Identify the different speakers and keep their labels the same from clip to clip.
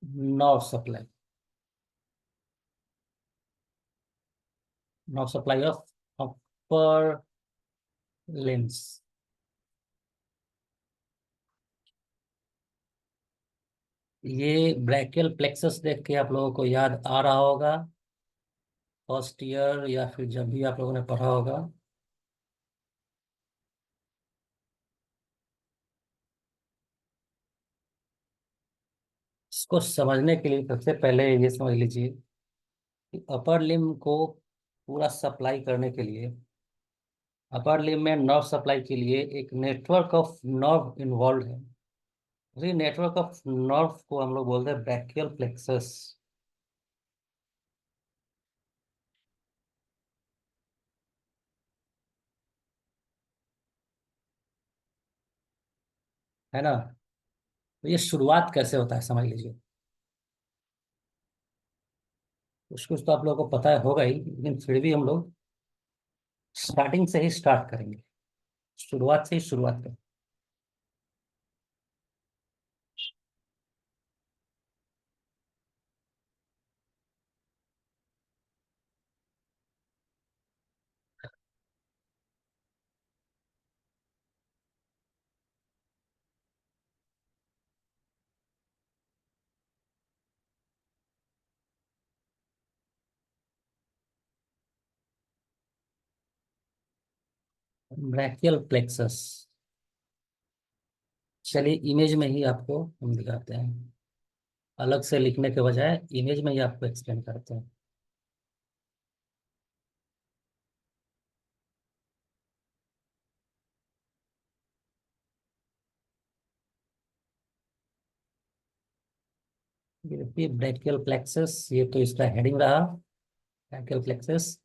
Speaker 1: Not supply, not supply of upper limbs. ये brachial plexus देख के आप लोगों को याद आ रहा होगा फर्स्ट ईयर या फिर जब भी आप लोगों ने पढ़ा होगा। इसको समझने के लिए सबसे पहले ये समझ लीजिए कि अपर लिम्ब को पूरा सप्लाई करने के लिए, अपर लिम्ब में नर्व सप्लाई के लिए एक नेटवर्क ऑफ नर्व इन्वॉल्व है। उसी नेटवर्क ऑफ नर्व को हम लोग बोलते हैं ब्रैकियल प्लेक्सस, है ना। तो ये शुरुआत कैसे होता है समझ लीजिए। कुछ कुछ तो आप लोगों को पता है होगा ही, लेकिन फिर भी हम लोग स्टार्टिंग से ही स्टार्ट करेंगे, शुरुआत से ही शुरुआत करेंगे। ब्रैकियल प्लेक्सस, चलिए इमेज में ही आपको हम दिखाते हैं, अलग से लिखने के बजाय इमेज में ही आपको एक्सप्लेन करते हैं। ये देखिए ब्रैकियल प्लेक्सस, ये तो इसका हेडिंग रहा। ब्रैकियल प्लेक्सस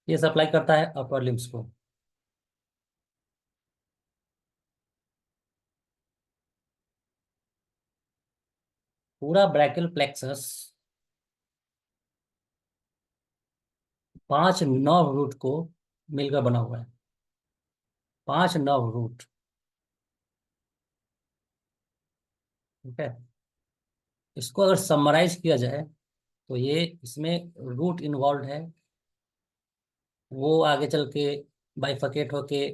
Speaker 1: ये सप्लाई करता है अपर लिम्स को। पूरा ब्रैकियल प्लेक्सस 5 नर्व रूट को मिलकर बना हुआ है। 5 नर्व रूट, ठीक है। इसको अगर समराइज किया जाए तो ये इसमें रूट इन्वॉल्व है, वो आगे चल के बाइफरकेट होके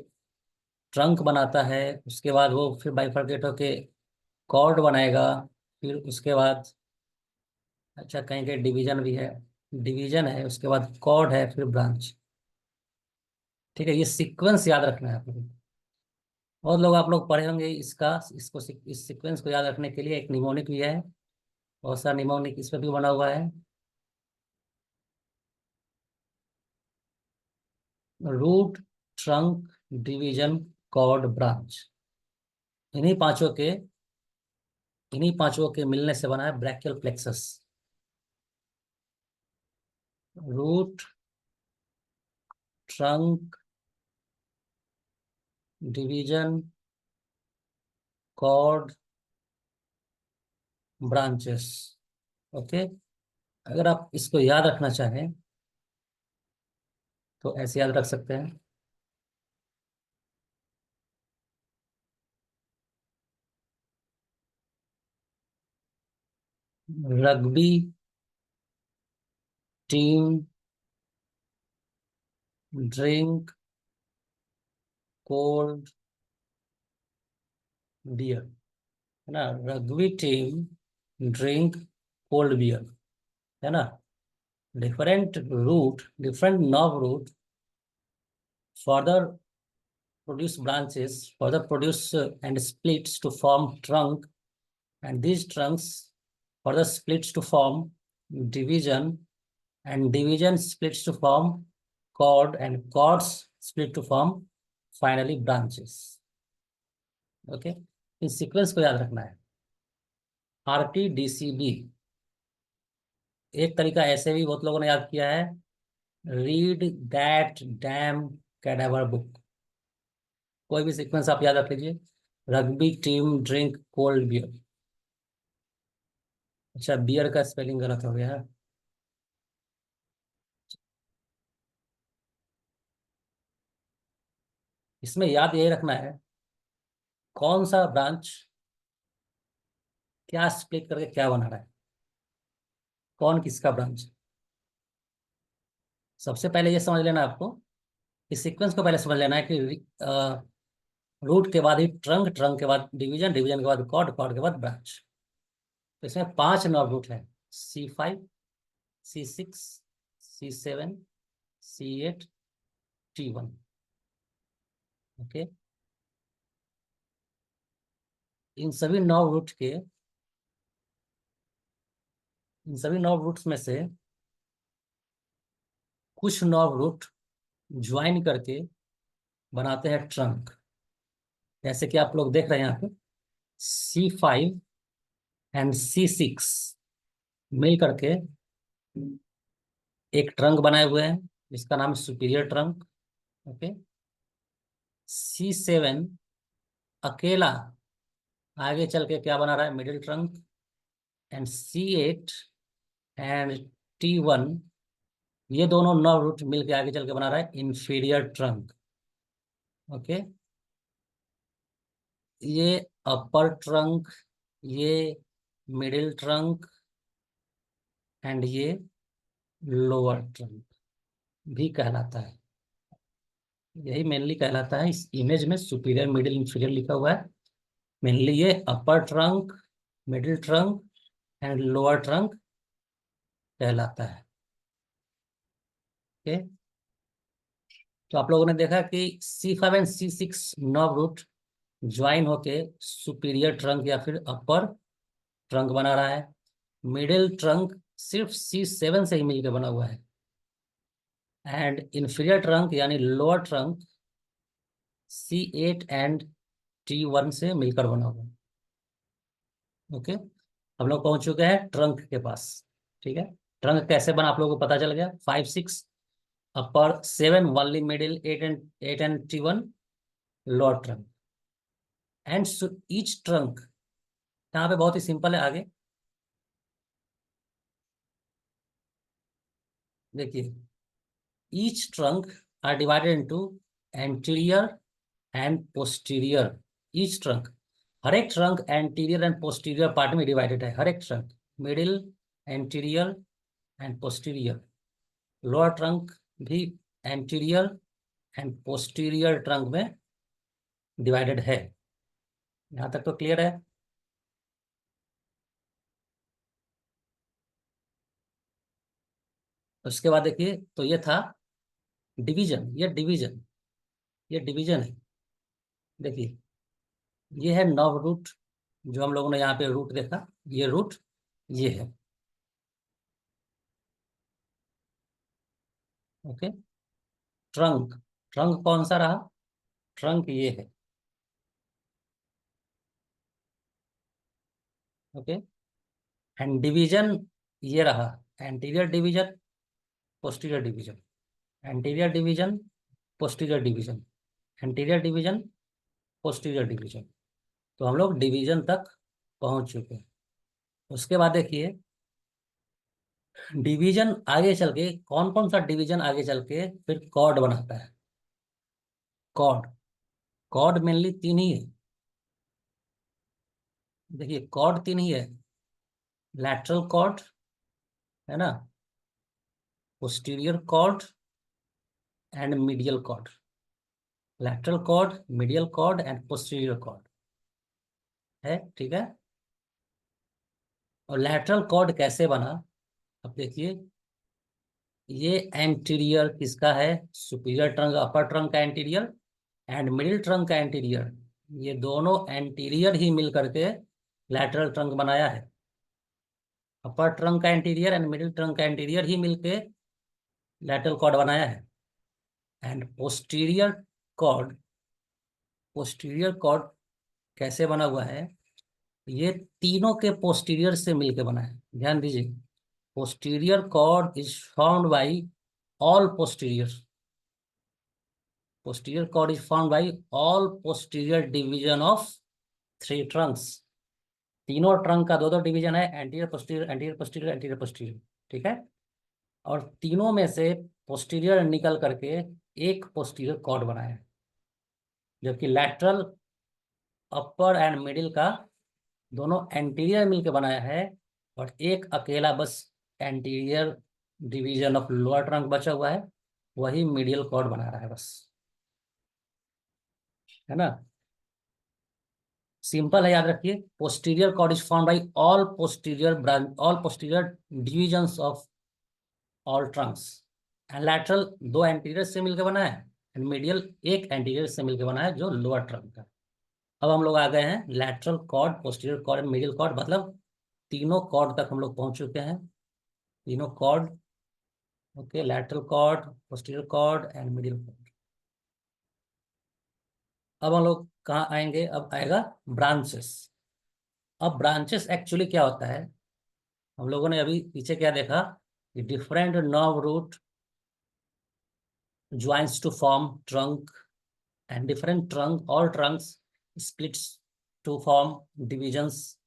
Speaker 1: ट्रंक बनाता है। उसके बाद वो फिर बाइफरकेट होके कॉर्ड बनाएगा। फिर उसके बाद अच्छा कहीं कहीं डिवीजन भी है, डिवीजन है, उसके बाद कॉर्ड है, फिर ब्रांच। ठीक है, ये सीक्वेंस याद रखना है आप लोगों को। और लोग आप लोग पढ़े होंगे इसका, इसको इस सीक्वेंस को याद रखने के लिए एक निमोनिक भी है। बहुत सारा निमोनिक इस पर भी बना हुआ है। Root, trunk, division, cord, branch, इन्हीं पांचों के इन्हीं पांचों के मिलने से बना है brachial plexus. Root, trunk, division, cord, branches. Okay, अगर आप इसको याद रखना चाहें तो ऐसे याद रख सकते हैं। Rugby team drink cold beer, है ना। Rugby team drink cold beer, है ना। different nerve root further produce branches, further produce and splits to form trunk, and these trunks further splits to form division, and division splits to form cord, and cords split to form finally branches। Okay, इस sequence को याद रखना है। RTDCB एक तरीका ऐसे भी बहुत लोगों ने याद किया है, read that damn cadaver book. कोई भी सीक्वेंस आप याद रख लीजिए। Rugby team drink cold beer, अच्छा बियर का स्पेलिंग गलत हो गया है। इसमें याद ये रखना है कौन सा ब्रांच क्या स्प्लिट करके क्या बना रहा है। कौन किसका ब्रांच। सबसे पहले ये समझ लेना आपको, इस सीक्वेंस को पहले समझ लेना है कि रूट के बाद ही ट्रंक, ट्रंक के बाद डिवीजन, डिवीजन के बाद कॉर्ड, कॉर्ड के बाद ब्रांच। तो इसमें 5 नॉब रूट है, C5, C6, C7, C8, T1। Okay. इन सभी नॉब रूट के, इन सभी नॉब रूट्स में से कुछ नॉब रूट ज्वाइन करके बनाते हैं ट्रंक। जैसे कि आप लोग देख रहे हैं यहाँ पे C5 एंड C6 मिल करके एक ट्रंक बनाए हुए हैं जिसका नाम है सुपीरियर ट्रंक। ओके। C7 अकेला आगे चल के क्या बना रहा है, middle trunk. And C8 and T1, ये दोनों नौ रूट मिल के आगे चल के बना रहा है इंफीरियर ट्रंक। ओके। ये अपर ट्रंक, ये मिडिल ट्रंक एंड ये लोअर ट्रंक भी कहलाता है। यही मेनली कहलाता है, इस इमेज में सुपीरियर मिडिल इंफीरियर लिखा हुआ है। मेनली ये अपर trunk, middle trunk and lower trunk कहलाता है। ओके। तो आप लोगों ने देखा कि C5 एंड C6 नॉब रूट ज्वाइन होके सुपीरियर ट्रंक या फिर अपर ट्रंक बना रहा है। मिडिल ट्रंक सिर्फ C7 से ही मिलकर बना हुआ है। एंड इंफीरियर ट्रंक यानी lower trunk C8 and T1 से मिलकर बना हुआ है। ओके। हम लोग पहुंच चुके हैं ट्रंक के पास। ठीक है। ट्रंक कैसे बना आप लोगों को पता चल गया। 5 6 upper, 7 only middle, 8 and T1 lower trunk. And each trunk, यहाँ पे बहुत ही सिंपल है। आगे देखिए, each trunk are divided into anterior and posterior. Each trunk, हर एक trunk anterior and posterior part में डिवाइडेड है। हर एक trunk middle, anterior and posterior. Lower trunk भी एंटीरियर एंड पोस्टीरियर ट्रंक में डिवाइडेड है। यहाँ तक तो क्लियर है। उसके बाद देखिए, तो ये था डिवीजन, ये डिवीजन, ये डिवीजन है। देखिए, ये है नॉब रूट, जो हम लोगों ने यहाँ पे रूट देखा, ये रूट ये है। ओके। ट्रंक, ट्रंक कौन सा रहा, ट्रंक ये है। ओके। एंड डिवीजन ये रहा, anterior division, posterior division, anterior division, posterior division, anterior division, posterior division. तो हम लोग डिवीजन तक पहुंच चुके हैं। उसके बाद देखिए, डिवीजन आगे चल के कौन कौन सा डिवीजन आगे चल के फिर कॉर्ड बनाता है। कॉर्ड, कॉर्ड मेनली तीन ही है। देखिए, कॉर्ड तीन ही है। लैटरल कॉर्ड है ना, posterior cord and medial cord. Lateral cord, medial cord and posterior cord है। ठीक है। और लैटरल कॉर्ड कैसे बना, अब देखिए, ये एंटीरियर किसका है, सुपीरियर ट्रंक, अपर ट्रंक का एंटीरियर एंड मिडिल ट्रंक का एंटीरियर, ये दोनों एंटीरियर ही मिल करके लैटरल ट्रंक बनाया है। अपर ट्रंक का एंटीरियर एंड मिडिल ट्रंक का एंटीरियर ही मिलके लैटरल कॉर्ड बनाया है। And posterior cord, posterior cord कैसे बना हुआ है, ये तीनों के पोस्टीरियर से मिलके बना है। ध्यान दीजिए, posterior cord is formed by all posterior, posterior cord is formed by all posterior division of three trunks. तीनों ट्रंक का दो दो डिवीजन है, anterior posterior, anterior posterior, anterior posterior. ठीक है। और तीनों में से पोस्टीरियर निकल करके एक पोस्टीरियर कॉर्ड बनाया है, जबकि लैटरल, अपर एंड मिडिल का दोनों एंटीरियर मिलकर बनाया है। और एक अकेला बस anterior division of lower trunk बचा हुआ है, वही मीडियल कॉर्ड बना रहा है बस, है ना। सिंपल है, याद रखिए। Posterior cord is form by all posterior divisions of all trunks, and lateral दो एंटीरियर से मिलकर बना है, एंड मीडियल एक एंटीरियर से मिलकर बना है जो लोअर ट्रंक का। अब हम लोग आ गए हैं lateral cord, posterior cord and medial cord, मतलब तीनों कॉर्ड तक हम लोग पहुंच चुके हैं, तीनों cord. Okay, lateral cord, posterior cord and medial cord. अब हम लोग कहाँ आएंगे, अब आएगा ब्रांचेस। अब ब्रांचेस एक्चुअली क्या होता है, हम लोगों ने अभी पीछे क्या देखा कि different nerve root joins to form trunk, and different trunk all trunks splits to form divisions,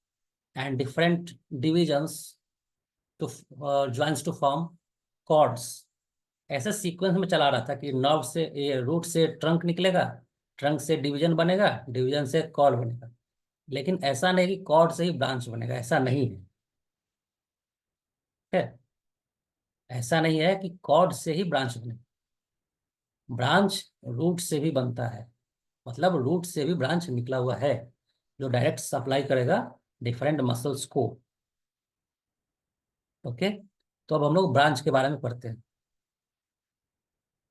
Speaker 1: and different divisions to joins to form chords। ऐसे सीक्वेंस में चला रहा था कि नर्व से, ये रूट से ट्रंक निकलेगा, ट्रंक से डिवीजन बनेगा, डिवीजन से कॉर्ड बनेगा। लेकिन ऐसा नहीं कि कॉर्ड से ही ब्रांच बनेगा, ऐसा नहीं है, ठीक है। ऐसा नहीं है कि कॉर्ड से ही ब्रांच बने, ब्रांच रूट से भी बनता है, मतलब रूट से भी ब्रांच निकला हुआ है जो डायरेक्ट सप्लाई करेगा डिफरेंट मसल्स को। ओके, तो अब हम लोग ब्रांच के बारे में पढ़ते हैं।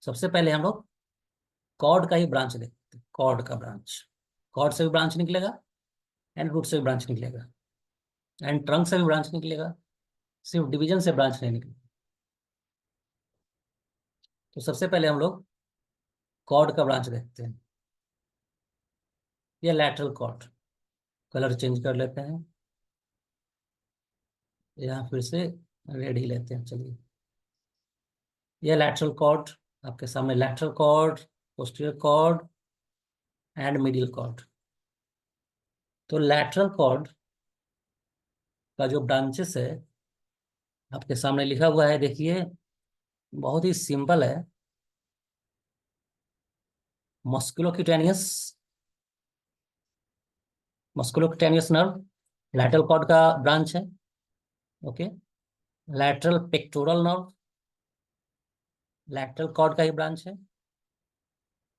Speaker 1: सबसे पहले हम लोग कॉर्ड का ही ब्रांच देखते हैं, कॉर्ड का ब्रांच। कॉर्ड से भी ब्रांच निकलेगा, एंड रूट से भी ब्रांच निकलेगा, एंड ट्रंक से भी ब्रांच निकलेगा, सिर्फ डिवीजन से ब्रांच नहीं निकलेगा। तो सबसे पहले हम लोग कॉर्ड का ब्रांच देखते हैं, ये लैटरल कॉर्ड। कलर चेंज कर लेते हैं, यहाँ फिर से रेड ही लेते हैं, चलिए। ये लैटरल कॉर्ड आपके सामने, lateral cord, posterior cord and middle cord. तो लैटरल कॉर्ड का जो ब्रांचेस है आपके सामने लिखा हुआ है, देखिए बहुत ही सिंपल है। Musculocutaneous, musculocutaneous nerve lateral cord का ब्रांच है। Okay, lateral pectoral nerve lateral cord का ही ब्रांच है।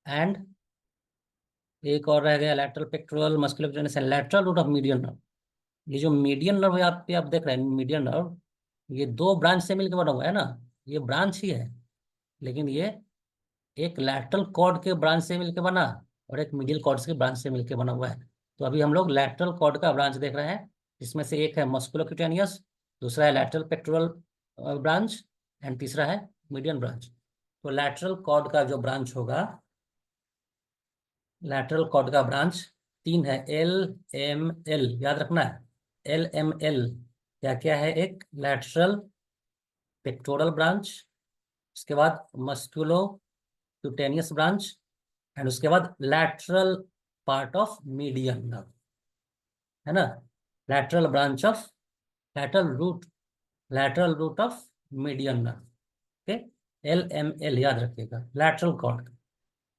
Speaker 1: एंड एक और रह गया, lateral pectoral musculocutaneous and lateral root of median nerve. ये जो मीडियन नर्व है आप पे, आप देख रहे हैं मीडियन नर्व, ये दो ब्रांच से मिलकर बना हुआ है ना, ये ब्रांच ही है, लेकिन ये एक लैटरल कॉर्ड के ब्रांच से मिलकर बना, और एक मिडिल कॉर्ड के ब्रांच से मिलकर बना हुआ है। तो अभी हम लोग लैटरल कॉर्ड का ब्रांच देख रहे हैं, जिसमें से एक है मस्कुलोक्यूटेनियस, दूसरा है लैटरल पेक्टोरल ब्रांच, एंड तीसरा है मीडियन ब्रांच। तो लैटरल कॉर्ड का जो ब्रांच होगा, लैटरल कॉर्ड का ब्रांच तीन है, एल एम एल, याद रखना है। एल एम एल क्या क्या है, एक लैटरल पेक्टोरल ब्रांच, उसके बाद मस्कुलो क्यूटेनियस ब्रांच, एंड उसके बाद lateral part of median nerve, है ना। Lateral branch of, lateral root of median nerve. Okay, L M L याद रखिएगा, लैटरल कॉर्ड।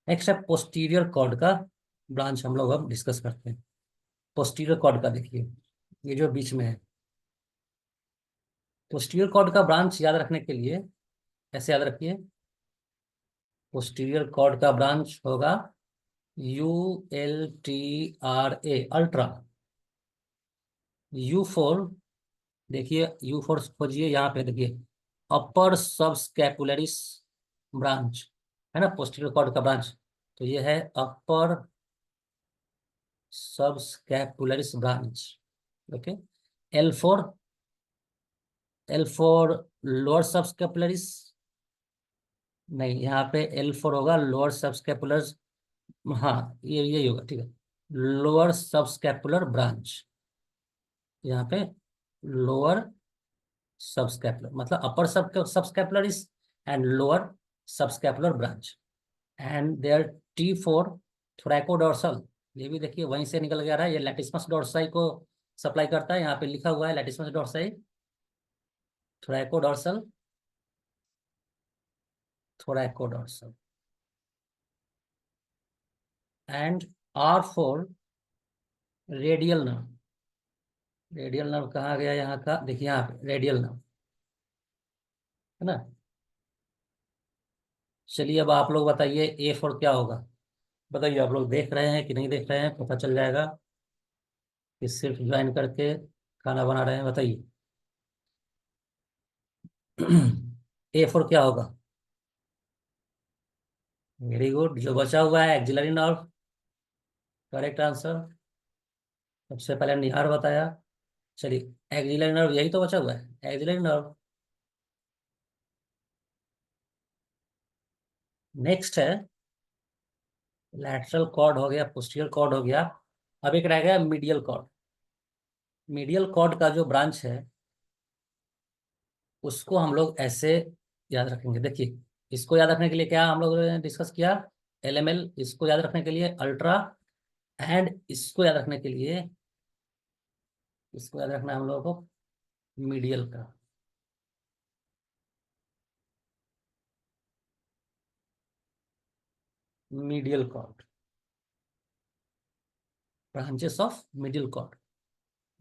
Speaker 1: नेक्स्ट है पोस्टीरियर कॉर्ड का ब्रांच, हम लोग अब डिस्कस करते हैं। पोस्टीरियर कॉर्ड का देखिए, ये जो बीच में है, पोस्टीरियर कॉर्ड का ब्रांच याद रखने के लिए ऐसे याद रखिए, पोस्टीरियर कॉर्ड का ब्रांच होगा ULTRA, अल्ट्रा। U4, देखिए U4 खोजिए, यहाँ पे देखिए अपर सबस्कैपुलरिस ब्रांच, है ना, पोस्टीरियर कॉर्ड का ब्रांच। तो ये है upper subscapularis branch. Okay, L4, L4 lower subscapularis, नहीं यहाँ पे L4 होगा लोअर सबस्कैपुलर, हाँ ये यही होगा, ठीक है। लोअर सबस्कैपुलर ब्रांच, यहाँ पे लोअर सबस्कैपुलर मतलब upper subscapularis and lower subscapular branch. And there T4 thoracodorsal, ये भी देखिए वहीं से निकल के आ रहा है, ये लैटिस्मस डोर्साई को सप्लाई करता है, यहाँ पे लिखा हुआ है latissimus dorsi, thoracodorsal, thoracodorsal. And R4 radial nerve, radial nerve कहाँ गया यहाँ का, देखिए यहाँ पे रेडियल नर्व, है ना। चलिए अब आप लोग बताइए ए फॉर क्या होगा। बताइए आप लोग देख रहे हैं कि नहीं देख रहे हैं, पता चल जाएगा कि सिर्फ ज्वाइन करके खाना बना रहे हैं। बताइए ए फॉर क्या होगा। वेरी गुड, जो बचा हुआ है एक्सिलरी नर्व, करेक्ट आंसर। सबसे पहले निहार बताया। चलिए एक्सिलरी नर्व यही तो बचा हुआ है, एक्सिलरी नर्व। नेक्स्ट है लैटरल कॉर्ड हो गया, पोस्टीरियर कॉर्ड हो गया। अब एक रह गया मीडियल कॉर्ड। मीडियल कॉर्ड का जो ब्रांच है उसको हम लोग ऐसे याद रखेंगे। देखिए इसको याद रखने के लिए क्या हम लोग ने डिस्कस किया, एलएमएल। इसको याद रखने के लिए अल्ट्रा, एंड इसको याद रखने के लिए, इसको याद रखना है हम लोगों को मीडियल का। Medial cord, branches of middle cord.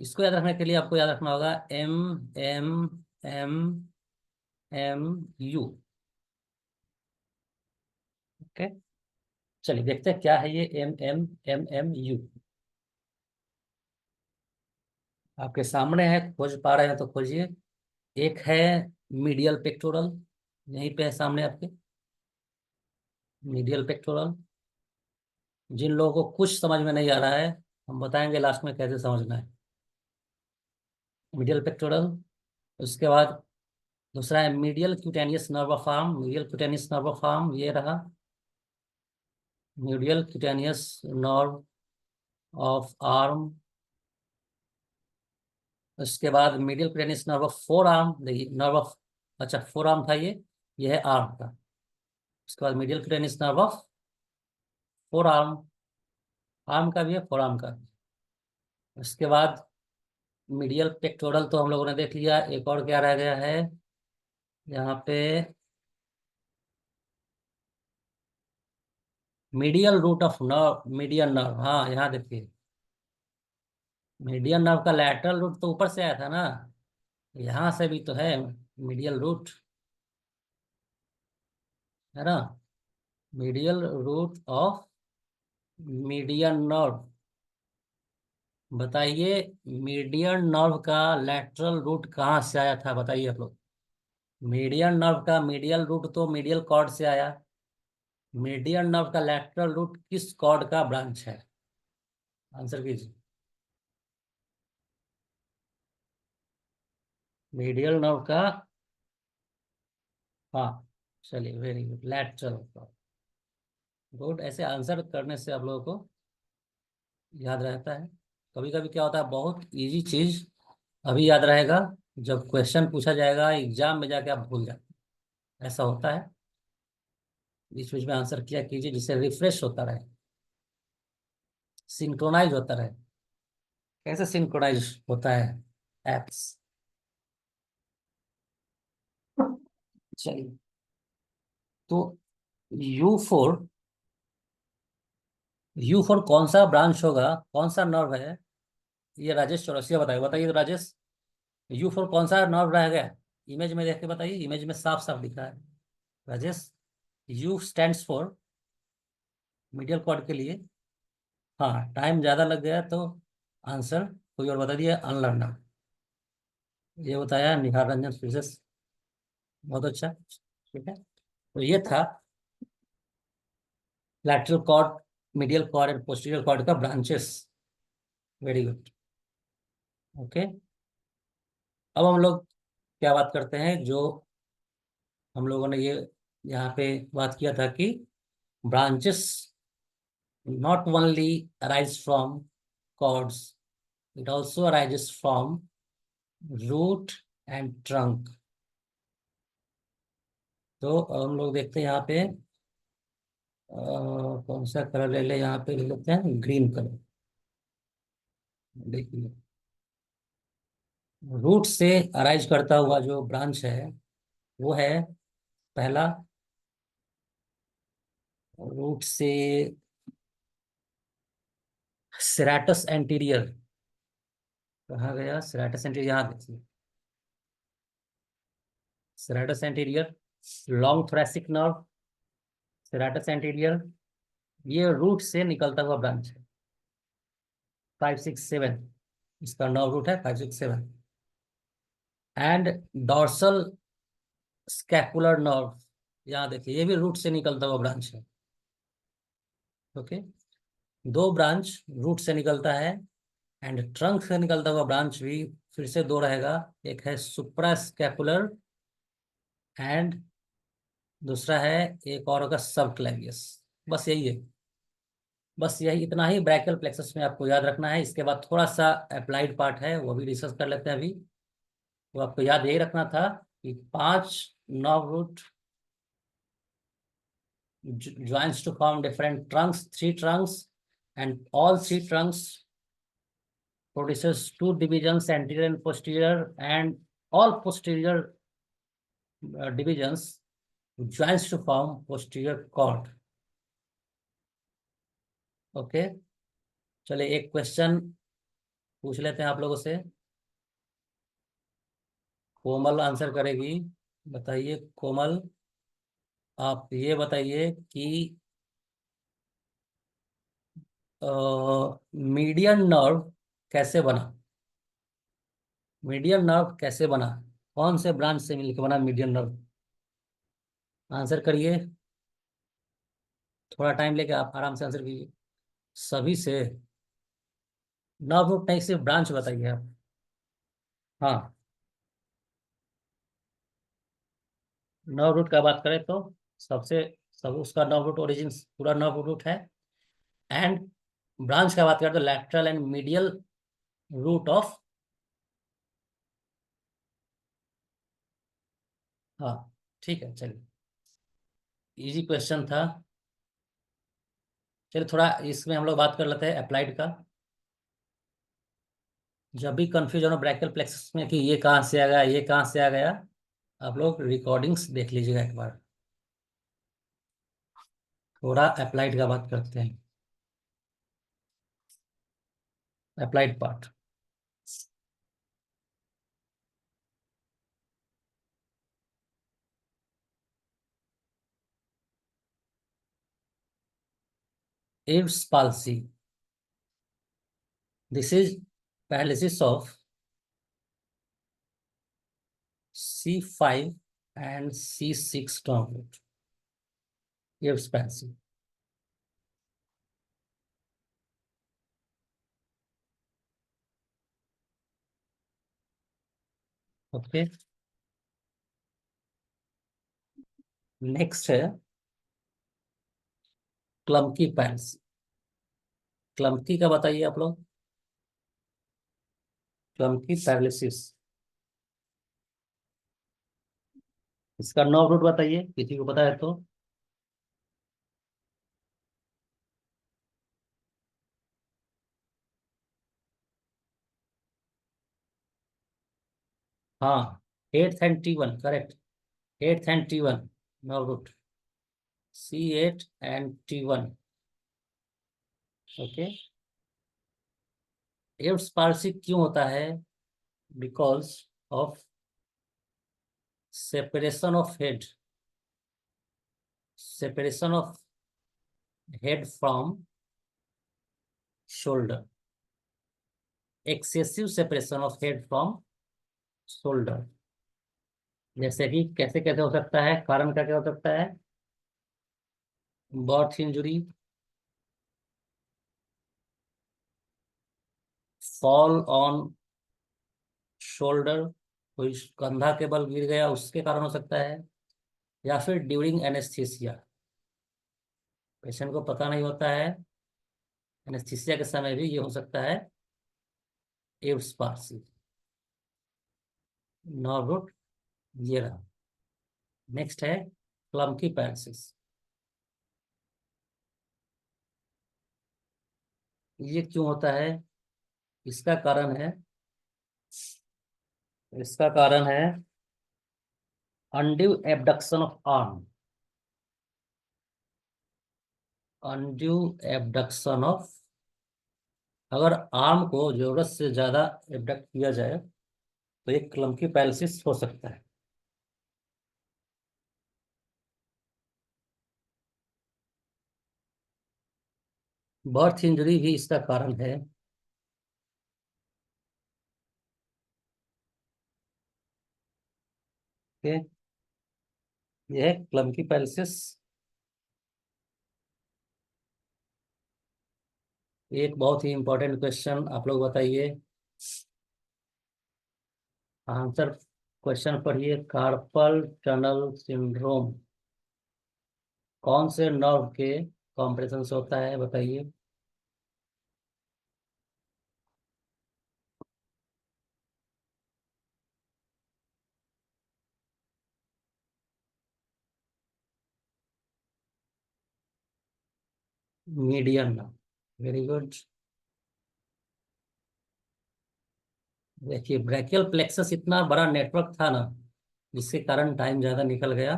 Speaker 1: इसको याद रखने के लिए आपको याद रखना होगा M M M M U. Okay, चलिए देखते हैं क्या है ये M M M M U. आपके सामने है, खोज पा रहे हैं तो खोजिए। एक है मीडियल पेक्टोरल, यहीं पे है सामने आपके, मीडियल पेक्टोरल। जिन लोगों को कुछ समझ में नहीं आ रहा है हम बताएंगे लास्ट में कैसे समझना है। Medial pectoral. उसके बाद दूसरा है medial cutaneous nerve of arm, medial cutaneous nerve of arm ये रहा, medial cutaneous nerve of arm. उसके बाद medial cutaneous nerve of four arm, देखिए नर्व ऑफ, अच्छा फोर आर्म था ये है आर्म का। उसके बाद medial cutaneous nerve of four arm, arm का भी है फोर आर्म का भी। उसके बाद मीडियल पेक्टोरल तो हम लोगों ने देख लिया, एक और क्या रह गया है यहाँ पे, medial root of nerve, median nerve. हाँ यहाँ देखिए, मीडियन नर्व का लैटरल रूट तो ऊपर से आया था ना, यहाँ से भी तो है मीडियल रूट, है ना। Medial root of median nerve. बताइए मीडियन नर्व का लैटरल रूट कहाँ से आया था, बताइए आप लोग। मीडियन नर्व का मीडियल रूट तो मीडियल कॉर्ड से आया। मीडियन नर्व का लैटरल रूट किस कॉर्ड का ब्रांच है, आंसर कीजिए। मीडियल नर्व का, हाँ चलिए very good, lateral cord. Good, ऐसे आंसर करने से आप लोगों को याद रहता है। कभी कभी क्या होता है बहुत इजी चीज अभी याद रहेगा, जब क्वेश्चन पूछा जाएगा एग्जाम में जाके आप भूल जाते हैं। ऐसा होता है, बीच बीच में आंसर किया कीजिए जिससे रिफ्रेश होता रहे, सिंक्रोनाइज होता रहे। कैसे सिंक्रोनाइज होता है एप्स। चलिए, तो यू फोर, यू फोर कौन सा ब्रांच होगा, कौन सा नर्व है, ये राजेश चौरसिया बताइए। बताइए तो राजेश, यू फोर कौन सा नर्व रह गया, इमेज में देख के बताइए, इमेज में साफ साफ दिख रहा है Rajesh. U stands for medial cord के लिए। हाँ टाइम ज्यादा लग गया तो आंसर कोई और बता दिया, अनलर्नर। ये बताया निहार रंजन फिर से, बहुत अच्छा। ठीक है, तो ये था lateral cord, medial cord and posterior cord का ब्रांचेस। Very good. ओके, अब हम लोग क्या बात करते हैं, जो हम लोगों ने ये यहाँ पे बात किया था कि branches not only arise from chords, it also arises from root and trunk। तो हम लोग देखते हैं यहाँ पे कौन सा कलर ले ले, यहाँ पे ले लेते हैं ग्रीन कलर। देखिए रूट से अराइज करता हुआ जो ब्रांच है वो है पहला, रूट से सेराटस एंटीरियर। कहाँ गया सेराटस एंटीरियर, यहाँ देखिए serratus anterior, long thoracic nerve, serratus anterior, ये रूट से निकलता हुआ ब्रांच है। 5, 6, 7 इसका नर्व रूट है, 5, 6, 7। एंड डॉर्सल स्कैपुलर नर्व, यहाँ देखिए ये भी रूट से निकलता हुआ ब्रांच है। ओके, दो ब्रांच रूट से निकलता है, एंड ट्रंक से निकलता हुआ ब्रांच भी फिर से दो रहेगा। एक है सुप्रा स्कैपुलर, एंड दूसरा है, एक और होगा सब क्लेवियस। बस यही है, बस यही इतना ही ब्रैकियल प्लेक्सस में आपको याद रखना है। इसके बाद थोड़ा सा अप्लाइड पार्ट है, वो भी डिस्कस कर लेते हैं अभी। तो आपको याद यही रखना था कि 5 nerve root joins to form different trunks, 3 trunks, and all 3 trunks produces 2 divisions, anterior and posterior, and all posterior divisions joins to form posterior cord. Okay, चलिए एक क्वेश्चन पूछ लेते हैं आप लोगों से। कोमल आंसर करेगी। बताइए कोमल, आप ये बताइए कि मीडियन नर्व कैसे बना? मीडियन नर्व कैसे बना? कौन से ब्रांच से मिलकर बना मीडियन नर्व? आंसर करिए, थोड़ा टाइम लेके आप आराम से आंसर कीजिए। सभी से? नर्व रूट नहीं, सिर्फ ब्रांच बताइए आप। हाँ, नर्व रूट का बात करें तो सबसे सब उसका नर्व रूट ओरिजिन पूरा नर्व रूट है। एंड ब्रांच का बात करें तो lateral and medial root of. हाँ, ठीक है, चलिए इजी क्वेश्चन था। चलिए थोड़ा इसमें हम लोग बात कर लेते हैं अप्लाइड का। जब भी कंफ्यूजन हो ब्रैकियल प्लेक्सस में कि ये कहाँ से आ गया, ये कहाँ से आ गया, आप लोग रिकॉर्डिंग्स देख लीजिएगा एक बार। थोड़ा अप्लाइड का बात करते हैं, applied part. Aves palsy, this is paralysis of C5 and C6 download. Ears palsy. Okay, next है क्लम्की पैल्सी। क्लम्की का बताइए आप लोग, क्लम्की पैरालिसिस, इसका नर्व रूट बताइए किसी को पता है तो। हाँ, 8th and T1 correct. 8th and T1 nerve root, C8 and T1। Okay, एव्स पाल्सी क्यों होता है? Because of separation of head, separation of head from shoulder, excessive separation of head from shoulder. जैसे कि कैसे कैसे हो सकता है, कारण क्या क्या हो सकता है? Birth injury, fall on shoulder, कोई कंधा के बल गिर गया उसके कारण हो सकता है, या फिर ड्यूरिंग एनेस्थीसिया, पेशेंट को पता नहीं होता है, एनेस्थीसिया के समय भी ये हो सकता है। एव्स पार्सी, नर्व रूट ये रहा। नेक्स्ट है क्लम्की पैरालिसिस। ये क्यों होता है? इसका कारण है, इसका कारण है undue abduction of arm, undue abduction of, अगर आर्म को जरूरत से ज्यादा एबडक्ट किया जाए तो एक क्लम्की पैरालिसिस हो सकता है। बर्थ इंजरी भी इसका कारण है। ओके, ये है क्लम्की पैलिसिस। एक बहुत ही इंपॉर्टेंट क्वेश्चन, आप लोग बताइए आंसर। क्वेश्चन पढ़िए, कार्पल टनल सिंड्रोम कौन से नर्व के कॉम्प्रेशन से होता है, बताइए। Median nerve, very good. देखिए ब्रैकियल प्लेक्सस इतना बड़ा नेटवर्क था ना, जिसके कारण टाइम ज्यादा निकल गया।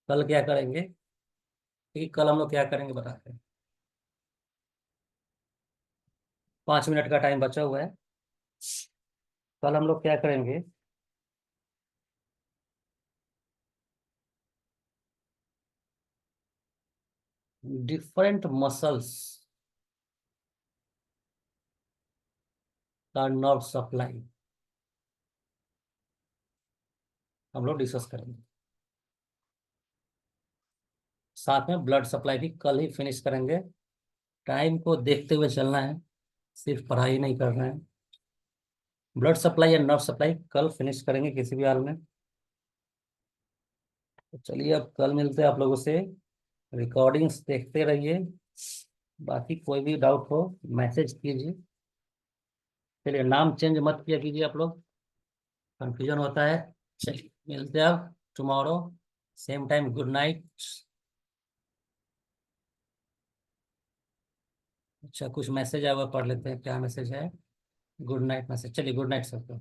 Speaker 1: कल क्या करेंगे, कि कल हम लोग क्या करेंगे बताते हैं। 5 मिनट का टाइम बचा हुआ है। कल हम लोग क्या करेंगे, डिफरेंट मसल्स का नर्व सप्लाई हम लोग डिस्कस करेंगे। साथ में ब्लड सप्लाई भी कल ही फिनिश करेंगे। टाइम को देखते हुए चलना है, सिर्फ पढ़ाई नहीं करना है। ब्लड सप्लाई या नर्व सप्लाई कल फिनिश करेंगे किसी भी हाल में। तो चलिए अब कल मिलते हैं आप लोगों से। रिकॉर्डिंग्स देखते रहिए, बाकी कोई भी डाउट हो मैसेज कीजिए। चलिए नाम चेंज मत किया कीजिए आप लोग, कंफ्यूजन होता है। चलिए मिलते हैं अब tomorrow, same time, good night. अच्छा कुछ मैसेज आया हुआ, पढ़ लेते हैं क्या मैसेज है। गुड नाइट मैसेज, चलिए गुड नाइट सबको।